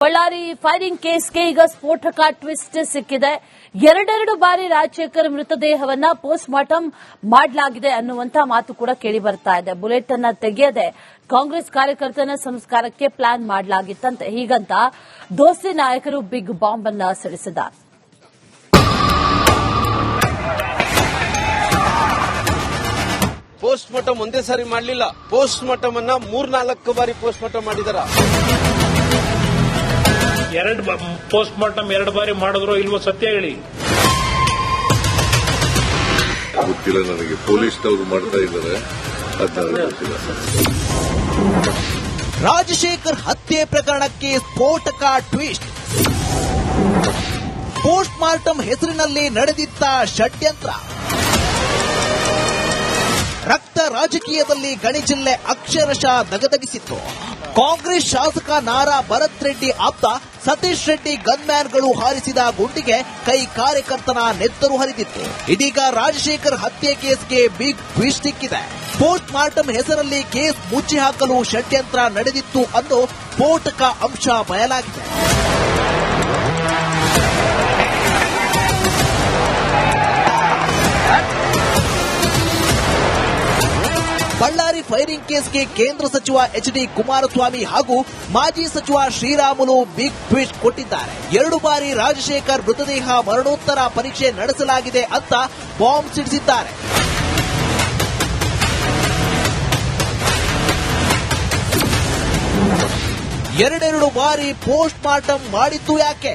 Ballari firing ಕೇಸ್ಗೆ ಈಗ ಸ್ಫೋಟಕ twist ಸಿಕ್ಕಿದೆ. ಎರಡೆರಡು ಬಾರಿ ರಾಜಶೇಖರ್ ಮೃತದೇಹವನ್ನ ಪೋಸ್ಟ್ ಮಾರ್ಟಂ ಮಾಡಲಾಗಿದೆ ಅನ್ನುವಂತ ಮಾತು ಕೂಡ ಕೇಳಿ ಬರ್ತಾ ಇದೆ. ಬುಲೆಟ್ ಅನ್ನ ತೆಗೆಯದೆ ಕಾಂಗ್ರೆಸ್ ಕಾರ್ಯಕರ್ತನ ಸಂಸ್ಕಾರಕ್ಕೆ ಪ್ಲಾನ್ ಮಾಡಲಾಗಿತ್ತಂತೆ. ಹೀಗಂತ ದೋಸ್ತಿ ನಾಯಕರು ಬಿಗ್ ಬಾಂಬ್ ಅನ್ನ ಸಿಡಿಸಿದ್ದಾರೆ. ಪೋಸ್ಟ್ ಮಾರ್ಟಂ ಒಂದೇ ಸಾರಿ ಮಾಡಲಿಲ್ಲ. ಪೋಸ್ಟ್ ಮಾರ್ಟಂ ಅನ್ನ 3-4 ಬಾರಿ ಪೋಸ್ಟ್ ಮಾರ್ಟಂ ಮಾಡಿದಾರ. ಪೋಸ್ಟ್ ಮಾರ್ಟಂ 2 ಬಾರಿ ಮಾಡಿದ್ರು ಇಲ್ವೋ ಸತ್ಯ ಹೇಳಿ. ಗೊತ್ತಿಲ್ಲ ನನಗೆ. ಪೊಲೀಸ್ನವರು ಮಾಡ್ತಾ ಇದ್ದಾರೆ, ಅದನ್ನ ಗೊತ್ತಿಲ್ಲ. ರಾಜಶೇಖರ್ ಹತ್ಯೆ ಪ್ರಕರಣಕ್ಕೆ ಸ್ಫೋಟಕ ಟ್ವಿಸ್ಟ್. ಪೋಸ್ಟ್ ಮಾರ್ಟಂ ಹೆಸರಿನಲ್ಲಿ ನಡೆದಿದ್ದ ಷಡ್ಯಂತ್ರ. ರಕ್ತ ರಾಜಕೀಯದಲ್ಲಿ ಗಣಿ ಜಿಲ್ಲೆ ಅಕ್ಷರಶಃ ದಗದಗಿಸಿತ್ತು. ಕಾಂಗ್ರೆಸ್ ಶಾಸಕ ನಾರಾ ಭರತ್ ರೆಡ್ಡಿ ಆಪ್ತ ಸತೀಶ್ ರೆಡ್ಡಿ ಗನ್ಮ್ಯಾನ್ಗಳು ಹಾರಿಸಿದ ಗುಂಡಿಗೆ ಕೈ ಕಾರ್ಯಕರ್ತನ ನೆತ್ತರು ಹರಿದಿತ್ತು. ಇದೀಗ ರಾಜಶೇಖರ್ ಹತ್ಯೆ ಕೇಸ್ಗೆ ಬಿಗ್ ಟ್ವಿಸ್ಟ್ ಸಿಕ್ಕಿದೆ. ಪೋಸ್ಟ್ ಮಾರ್ಟಂ ಹೆಸರಲ್ಲಿ ಕೇಸ್ ಮುಚ್ಚಿ ಹಾಕಲು ಷಡ್ಯಂತ್ರ ನಡೆದಿತ್ತು ಅನ್ನೋ ಸ್ಫೋಟಕ ಅಂಶ ಬಯಲಾಗಿದೆ. ಬಳ್ಳಾರಿ ಫೈರಿಂಗ್ ಕೇಸ್ಗೆ ಕೇಂದ್ರ ಸಚಿವ ಎಚ್.ಡಿ. ಕುಮಾರಸ್ವಾಮಿ ಹಾಗೂ ಮಾಜಿ ಸಚಿವ ಶ್ರೀರಾಮುಲು ಬಿಗ್ ಟ್ವಿಸ್ಟ್ ಕೊಟ್ಟಿದ್ದಾರೆ. 2 ಬಾರಿ ರಾಜಶೇಖರ್ ಮೃತದೇಹ ಮರಣೋತ್ತರ ಪರೀಕ್ಷೆ ನಡೆಸಲಾಗಿದೆ ಅಂತ ಬಾಂಬ್ ಸಿಡಿಸಿದ್ದಾರೆ. ಎರಡೆರಡು ಬಾರಿ ಪೋಸ್ಟ್ ಮಾರ್ಟಂ ಮಾಡಿದ್ದು ಯಾಕೆ?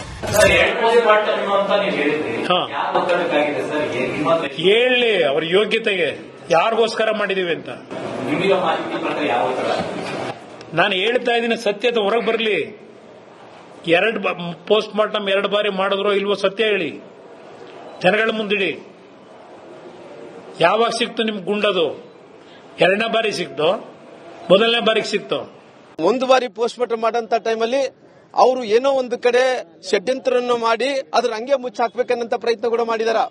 ಹೇಳಿ ಅವ್ರ ಯೋಗ್ಯತೆಗೆ ಯಾರಿಗೋಸ್ಕರ ಮಾಡಿದೀವಿ ಅಂತ. ನಾನು ಹೇಳ್ತಾ ಇದ್ದೀನಿ, ಸತ್ಯತೆ ಹೊರಗೆ ಬರಲಿ. ಪೋಸ್ಟ್ ಮಾರ್ಟಂ 2 ಬಾರಿ ಮಾಡಿದ್ರು ಇಲ್ವೋ ಸತ್ಯ ಹೇಳಿ. ಜನಗಳ ಮುಂದಿಡಿ. ಯಾವಾಗ ಸಿಕ್ತು ನಿಮ್ಗೆ ಗುಂಡದು? 2ನೇ ಬಾರಿ ಸಿಕ್ತು, ಮೊದಲನೇ ಬಾರಿಗೆ ಸಿಕ್ತು. 1 ಬಾರಿ ಪೋಸ್ಟ್ ಮಾರ್ಟಂ ಮಾಡಂತ ಟೈಮಲ್ಲಿ ಅವರು ಏನೋ ಒಂದು ಕಡೆ ಷಡ್ಯಂತ್ರವನ್ನು ಮಾಡಿ ಅದ್ರ ಹಂಗೆ ಮುಚ್ಚಾಕ್ಬೇಕನ್ನಂತ ಪ್ರಯತ್ನ ಕೂಡ ಮಾಡಿದಾರ.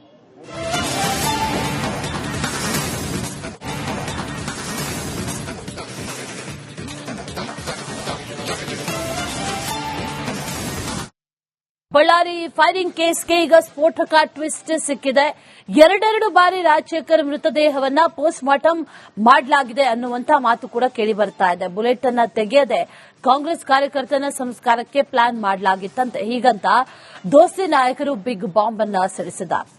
ಬಳ್ಳಾರಿ ಫೈರಿಂಗ್ ಕೇಸ್ಗೆ ಈಗ ಸ್ಫೋಟಕ ಟ್ವಿಸ್ಟ್ ಸಿಕ್ಕಿದೆ. ಎರಡೆರಡು ಬಾರಿ ರಾಜಶೇಖರ್ ಮೃತದೇಹವನ್ನ ಪೋಸ್ಟ್ ಮಾರ್ಟಂ ಮಾಡಲಾಗಿದೆ ಅನ್ನುವಂತ ಮಾತು ಕೂಡ ಕೇಳಿ ಬರ್ತಾ ಇದೆ. ಬುಲೆಟ್ ಅನ್ನ ತೆಗೆಯದೆ ಕಾಂಗ್ರೆಸ್ ಕಾರ್ಯಕರ್ತನ ಸಂಸ್ಕಾರಕ್ಕೆ ಪ್ಲಾನ್ ಮಾಡಲಾಗಿತ್ತಂತೆ. ಹೀಗಂತ ದೋಸ್ತಿ ನಾಯಕರು ಬಿಗ್ ಬಾಂಬ್ ಅನ್ನ ಸಿಡಿಸಿದ್ದಾರೆ.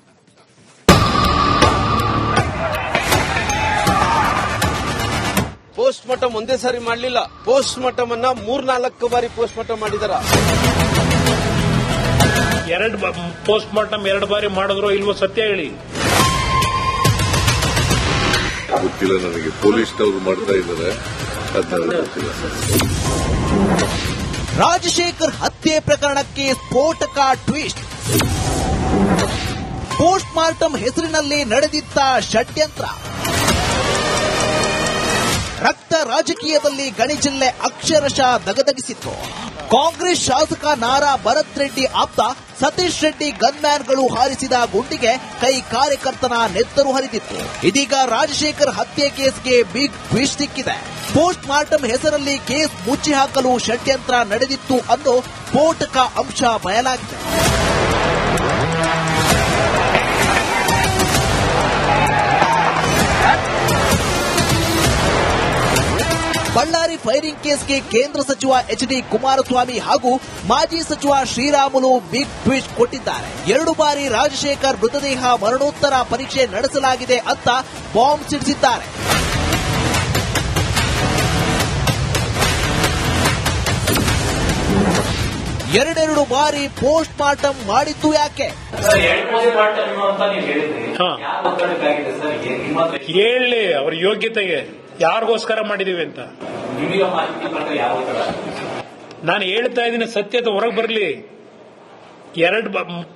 ಪೋಸ್ಟ್ ಮಾರ್ಟಂ ಒಂದೇ ಸಾರಿ ಮಾಡಲಿಲ್ಲ. ಪೋಸ್ಟ್ ಮಾರ್ಟಂ ಅನ್ನ 3-4 ಬಾರಿ ಪೋಸ್ಟ್ ಮಾರ್ಟಂ ಮಾಡಿದಾರ. ಪೋಸ್ಟ್ ಮಾರ್ಟಂ 2 ಬಾರಿ ಮಾಡಿದ್ರು ಇಲ್ವೋ ಸತ್ಯ ಹೇಳಿ. ಗೊತ್ತಿಲ್ಲ ನನಗೆ. ಪೊಲೀಸ್ನವರು ಮಾಡ್ತಾ ಇದ್ದಾರೆ, ಅದನ್ನ ಗೊತ್ತಿಲ್ಲ. ರಾಜಶೇಖರ್ ಹತ್ಯೆ ಪ್ರಕರಣಕ್ಕೆ ಸ್ಫೋಟಕ ಟ್ವಿಸ್ಟ್. ಪೋಸ್ಟ್ ಮಾರ್ಟಂ ಹೆಸರಿನಲ್ಲಿ ನಡೆದಿದ್ದ ಷಡ್ಯಂತ್ರ. ರಕ್ತ ರಾಜಕೀಯದಲ್ಲಿ ಗಣಿ ಜಿಲ್ಲೆ ಅಕ್ಷರಶಃ ದಗದಗಿಸಿತ್ತು. ಕಾಂಗ್ರೆಸ್ ಶಾಸಕ ನಾರಾ ಭರತ್ ರೆಡ್ಡಿ ಆಪ್ತ ಸತೀಶ್ ರೆಡ್ಡಿ ಗನ್ಮ್ಯಾನ್ಗಳು ಹಾರಿಸಿದ ಗುಂಡಿಗೆ ಕೈ ಕಾರ್ಯಕರ್ತನ ನೆತ್ತರು ಹರಿದಿತ್ತು. ಇದೀಗ ರಾಜಶೇಖರ್ ಹತ್ಯೆ ಕೇಸ್ಗೆ ಬಿಗ್ ಟ್ವಿಸ್ಟ್ ಸಿಕ್ಕಿದೆ. ಪೋಸ್ಟ್ ಮಾರ್ಟಂ ಹೆಸರಲ್ಲಿ ಕೇಸ್ ಮುಚ್ಚಿ ಹಾಕಲು ಷಡ್ಯಂತ್ರ ನಡೆದಿತ್ತು ಅನ್ನೋ ಸ್ಫೋಟಕ ಅಂಶ ಬಯಲಾಗಿದೆ. ಬಳ್ಳಾರಿ ಫೈರಿಂಗ್ ಕೇಸ್ಗೆ ಕೇಂದ್ರ ಸಚಿವ ಎಚ್.ಡಿ. ಕುಮಾರಸ್ವಾಮಿ ಹಾಗೂ ಮಾಜಿ ಸಚಿವ ಶ್ರೀರಾಮುಲು ಬಿಗ್ ಟ್ವಿಸ್ಟ್ ಕೊಟ್ಟಿದ್ದಾರೆ. 2 ಬಾರಿ ರಾಜಶೇಖರ್ ಮೃತದೇಹ ಮರಣೋತ್ತರ ಪರೀಕ್ಷೆ ನಡೆಸಲಾಗಿದೆ ಅಂತ ಬಾಂಬ್ ಸಿಡಿಸಿದ್ದಾರೆ. ಎರಡೆರಡು ಬಾರಿ ಪೋಸ್ಟ್ ಮಾರ್ಟಂ ಮಾಡಿದ್ದು ಯಾಕೆ? ಹೇಳಿ ಅವ್ರ ಯೋಗ್ಯತೆಗೆ ಯಾರಿಗೋಸ್ಕರ ಮಾಡಿದೀವಿ ಅಂತ. ನಾನು ಹೇಳ್ತಾ ಇದ್ದೀನಿ, ಸತ್ಯತೆ ಹೊರಗೆ ಬರಲಿ.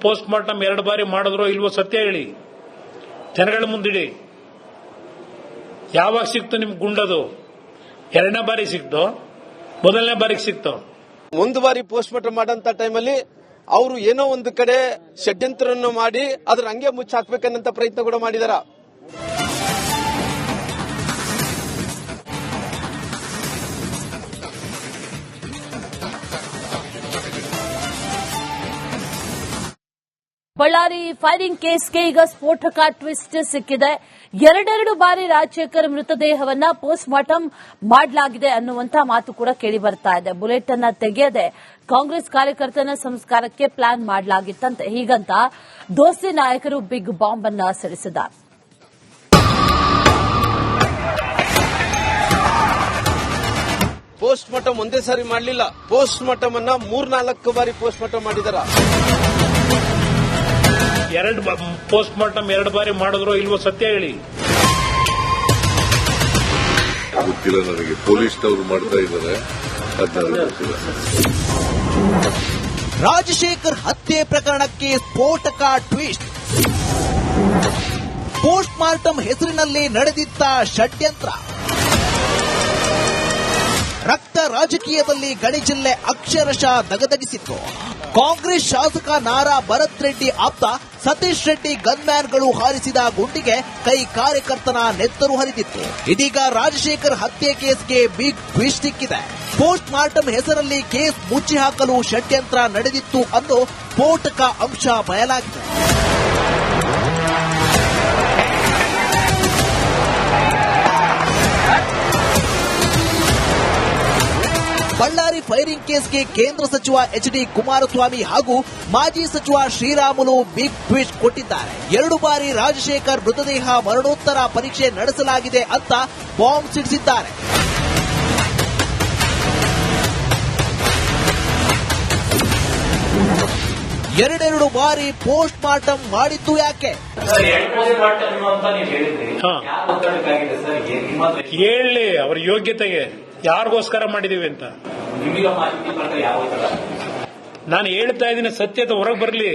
ಪೋಸ್ಟ್ ಮಾರ್ಟಂ 2 ಬಾರಿ ಮಾಡಿದ್ರು ಇಲ್ವೋ ಸತ್ಯ ಹೇಳಿ. ಜನಗಳ ಮುಂದಿಡಿ. ಯಾವಾಗ ಸಿಕ್ತು ನಿಮ್ಗೆ ಗುಂಡದು? 2ನೇ ಬಾರಿ ಸಿಕ್ತು, ಮೊದಲನೇ ಬಾರಿಗೆ ಸಿಕ್ತು. 1 ಬಾರಿ ಪೋಸ್ಟ್ ಮಾರ್ಟಂ ಮಾಡಂತ ಟೈಮಲ್ಲಿ ಅವರು ಏನೋ ಒಂದು ಕಡೆ ಷಡ್ಯಂತ್ರವನ್ನು ಮಾಡಿ ಅದ್ರ ಹಂಗೆ ಮುಚ್ಚಾಕ್ಬೇಕನ್ನಂತ ಪ್ರಯತ್ನ ಕೂಡ ಮಾಡಿದಾರ. ಬಳ್ಳಾರಿ ಫೈರಿಂಗ್ ಕೇಸ್ಗೆ ಈಗ ಸ್ಫೋಟಕ ಟ್ವಿಸ್ಟ್ ಸಿಕ್ಕಿದೆ. ಎರಡೆರಡು ಬಾರಿ ರಾಜಶೇಖರ್ ಮೃತದೇಹವನ್ನ ಪೋಸ್ಟ್ ಮಾರ್ಟಂ ಮಾಡಲಾಗಿದೆ ಅನ್ನುವಂತ ಮಾತು ಕೂಡ ಕೇಳಿ ಬರ್ತಾ ಇದೆ. ಬುಲೆಟ್ ಅನ್ನ ತೆಗೆಯದೆ ಕಾಂಗ್ರೆಸ್ ಕಾರ್ಯಕರ್ತನ ಸಂಸ್ಕಾರಕ್ಕೆ ಪ್ಲಾನ್ ಮಾಡಲಾಗಿತ್ತಂತೆ. ಹೀಗಂತ ದೋಸ್ತಿ ನಾಯಕರು ಬಿಗ್ ಬಾಂಬ್ ಅನ್ನ ಸಿಡಿಸಿದ್ದಾರೆ. ಪೋಸ್ಟ್ ಮಾರ್ಟಂ ಒಂದೇ ಸಾರಿ ಮಾಡಲಿಲ್ಲ, ಪೋಸ್ಟ್ ಮಾರ್ಟಂ ಅನ್ನ 3-4 ಬಾರಿ ಪೋಸ್ಟ್ ಮಾರ್ಟಂ ಮಾಡಿದಾರ. ಪೋಸ್ಟ್ ಮಾರ್ಟಂ 2 ಬಾರಿ ಮಾಡಿದ್ರು ಇಲ್ವೋ ಸತ್ಯ ಹೇಳಿ. ಗೊತ್ತಿಲ್ಲ ನನಗೆ, ಪೊಲೀಸ್ನವರು ಮಾಡ್ತಾ ಇದ್ದಾರೆ, ಅದನ್ನ ಗೊತ್ತಿಲ್ಲ. ರಾಜಶೇಖರ್ ಹತ್ಯೆ ಪ್ರಕರಣಕ್ಕೆ ಸ್ಫೋಟಕ ಟ್ವಿಸ್ಟ್. ಪೋಸ್ಟ್ ಮಾರ್ಟಂ ಹೆಸರಿನಲ್ಲಿ ನಡೆದಿದ್ದ ಷಡ್ಯಂತ್ರ. ರಕ್ತ ರಾಜಕೀಯದಲ್ಲಿ ಗಣಿ ಜಿಲ್ಲೆ ಅಕ್ಷರಶಃ ದಗದಗಿಸಿತ್ತು. ಕಾಂಗ್ರೆಸ್ ಶಾಸಕ ನಾರಾ ಭರತ್ ರೆಡ್ಡಿ ಆಪ್ತ ಸತೀಶ್ ರೆಡ್ಡಿ ಗನ್ಮ್ಯಾನ್ಗಳು ಹಾರಿಸಿದ ಗುಂಡಿಗೆ ಕೈ ಕಾರ್ಯಕರ್ತನ ನೆತ್ತರು ಹರಿದಿತ್ತು. ಇದೀಗ ರಾಜಶೇಖರ್ ಹತ್ಯೆ ಕೇಸ್ಗೆ ಬಿಗ್ ಟ್ವಿಸ್ಟ್ ಸಿಕ್ಕಿದೆ. ಪೋಸ್ಟ್ ಮಾರ್ಟಂ ಹೆಸರಲ್ಲಿ ಕೇಸ್ ಮುಚ್ಚಿ ಹಾಕಲು ಷಡ್ಯಂತ್ರ ನಡೆದಿತ್ತು ಅನ್ನೋ ಸ್ಫೋಟಕ ಅಂಶ ಬಯಲಾಗಿದೆ. ಬಳ್ಳಾರಿ ಫೈರಿಂಗ್ ಕೇಸ್ಗೆ ಕೇಂದ್ರ ಸಚಿವ ಎಚ್.ಡಿ. ಕುಮಾರಸ್ವಾಮಿ ಹಾಗೂ ಮಾಜಿ ಸಚಿವ ಶ್ರೀರಾಮುಲು ಬಿಗ್ ಟ್ವಿಸ್ಟ್ ಕೊಟ್ಟಿದ್ದಾರೆ. 2 ಬಾರಿ ರಾಜಶೇಖರ್ ಮೃತದೇಹ ಮರಣೋತ್ತರ ಪರೀಕ್ಷೆ ನಡೆಸಲಾಗಿದೆ ಅಂತ ಬಾಂಬ್ ಸಿಡಿಸಿದ್ದಾರೆ. ಎರಡೆರಡು ಬಾರಿ ಪೋಸ್ಟ್ ಮಾರ್ಟಂ ಮಾಡಿದ್ದು ಯಾಕೆ? ಹೇಳಿ ಅವ್ರ ಯೋಗ್ಯತೆಗೆ ಯಾರಿಗೋಸ್ಕರ ಮಾಡಿದೀವಿ ಅಂತ ನಾನು ಹೇಳ್ತಾ ಇದ್ದೀನಿ. ಸತ್ಯದ ಹೊರಗೆ ಬರಲಿ.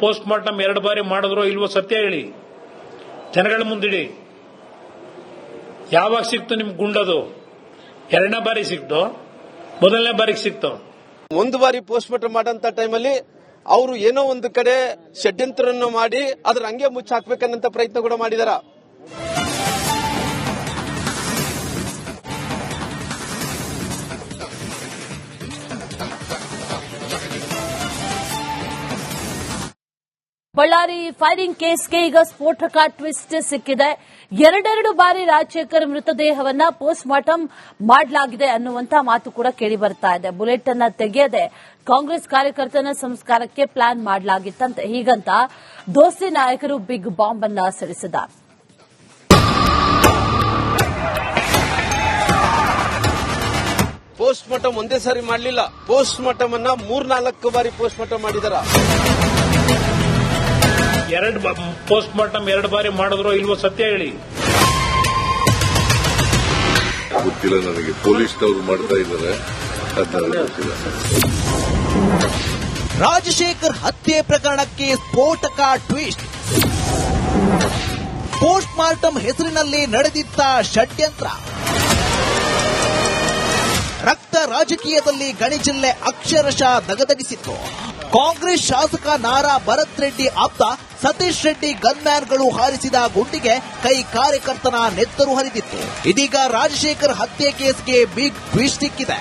ಪೋಸ್ಟ್ ಮಾರ್ಟಂ 2 ಬಾರಿ ಮಾಡಿದ್ರು ಇಲ್ವೋ ಸತ್ಯ ಹೇಳಿ, ಜನಗಳ ಮುಂದಿಡಿ. ಯಾವಾಗ ಸಿಕ್ತು ನಿಮ್ಗೆ ಗುಂಡದು? 2ನೇ ಬಾರಿ ಸಿಕ್ತು, ಮೊದಲನೇ ಬಾರಿಗೆ ಸಿಕ್ತು. 1 ಬಾರಿ ಪೋಸ್ಟ್ ಮಾರ್ಟಂ ಮಾಡಂತ ಟೈಮಲ್ಲಿ ಅವರು ಏನೋ ಒಂದು ಕಡೆ ಷಡ್ಯಂತ್ರವನ್ನು ಮಾಡಿ ಅದ್ರ ಹಂಗೆ ಮುಚ್ಚಾಕ್ಬೇಕನ್ನಂತ ಪ್ರಯತ್ನ ಕೂಡ ಮಾಡಿದಾರ. ಬಳ್ಳಾರಿ ಫೈರಿಂಗ್ ಕೇಸ್ಗೆ ಈಗ ಸ್ಫೋಟಕ ಟ್ವಿಸ್ಟ್ ಸಿಕ್ಕಿದೆ. ಎರಡೆರಡು ಬಾರಿ ರಾಜಶೇಖರ್ ಮೃತದೇಹವನ್ನ ಪೋಸ್ಟ್ ಮಾರ್ಟಂ ಮಾಡಲಾಗಿದೆ ಅನ್ನುವಂತ ಮಾತು ಕೂಡ ಕೇಳಿ ಬರ್ತಾ ಇದೆ. ಬುಲೆಟ್ ಅನ್ನ ತೆಗೆಯದೆ ಕಾಂಗ್ರೆಸ್ ಕಾರ್ಯಕರ್ತನ ಸಂಸ್ಕಾರಕ್ಕೆ ಪ್ಲಾನ್ ಮಾಡಲಾಗಿತ್ತಂತೆ. ಹೀಗಂತ ದೋಸ್ತಿ ನಾಯಕರು ಬಿಗ್ ಬಾಂಬ್ ಅನ್ನ ಸಿಡಿಸಿದ್ದಾರೆ. ಪೋಸ್ಟ್ ಮಾರ್ಟಂ ಒಂದೇ ಸಾರಿ ಮಾಡಲಿಲ್ಲ, ಪೋಸ್ಟ್ ಮಾರ್ಟಂ ಅನ್ನ 3-4 ಬಾರಿ ಪೋಸ್ಟ್ ಮಾರ್ಟಂ ಮಾಡಿದಾರ. ಪೋಸ್ಟ್ ಮಾರ್ಟಂ 2 ಬಾರಿ ಮಾಡಿದ್ರು ಇಲ್ವೋ ಸತ್ಯ ಹೇಳಿ. ಗೊತ್ತಿಲ್ಲ ನನಗೆ, ಪೊಲೀಸ್ನವರು ಮಾಡ್ತಾ ಇದ್ದಾರೆ, ಅದನ್ನ ಗೊತ್ತಿಲ್ಲ. ರಾಜಶೇಖರ್ ಹತ್ಯೆ ಪ್ರಕರಣಕ್ಕೆ ಸ್ಫೋಟಕ ಟ್ವಿಸ್ಟ್. ಪೋಸ್ಟ್ ಮಾರ್ಟಂ ಹೆಸರಿನಲ್ಲಿ ನಡೆದಿದ್ದ ಷಡ್ಯಂತ್ರ. ರಕ್ತ ರಾಜಕೀಯದಲ್ಲಿ ಗಣಿ ಜಿಲ್ಲೆ ಅಕ್ಷರಶಃ ದಗದಗಿಸಿತ್ತು. ಕಾಂಗ್ರೆಸ್ ಶಾಸಕ ನಾರಾ ಭರತ್ ರೆಡ್ಡಿ ಆಪ್ತ ಸತೀಶ್ ರೆಡ್ಡಿ ಗನ್ಮ್ಯಾನ್ಗಳು ಹಾರಿಸಿದ ಗುಂಡಿಗೆ ಕೈ ಕಾರ್ಯಕರ್ತನ ನೆತ್ತರು ಹರಿದಿತ್ತು. ಇದೀಗ ರಾಜಶೇಖರ್ ಹತ್ಯೆ ಕೇಸ್ಗೆ ಬಿಗ್ ಟ್ವಿಸ್ಟ್ ಸಿಕ್ಕಿದೆ.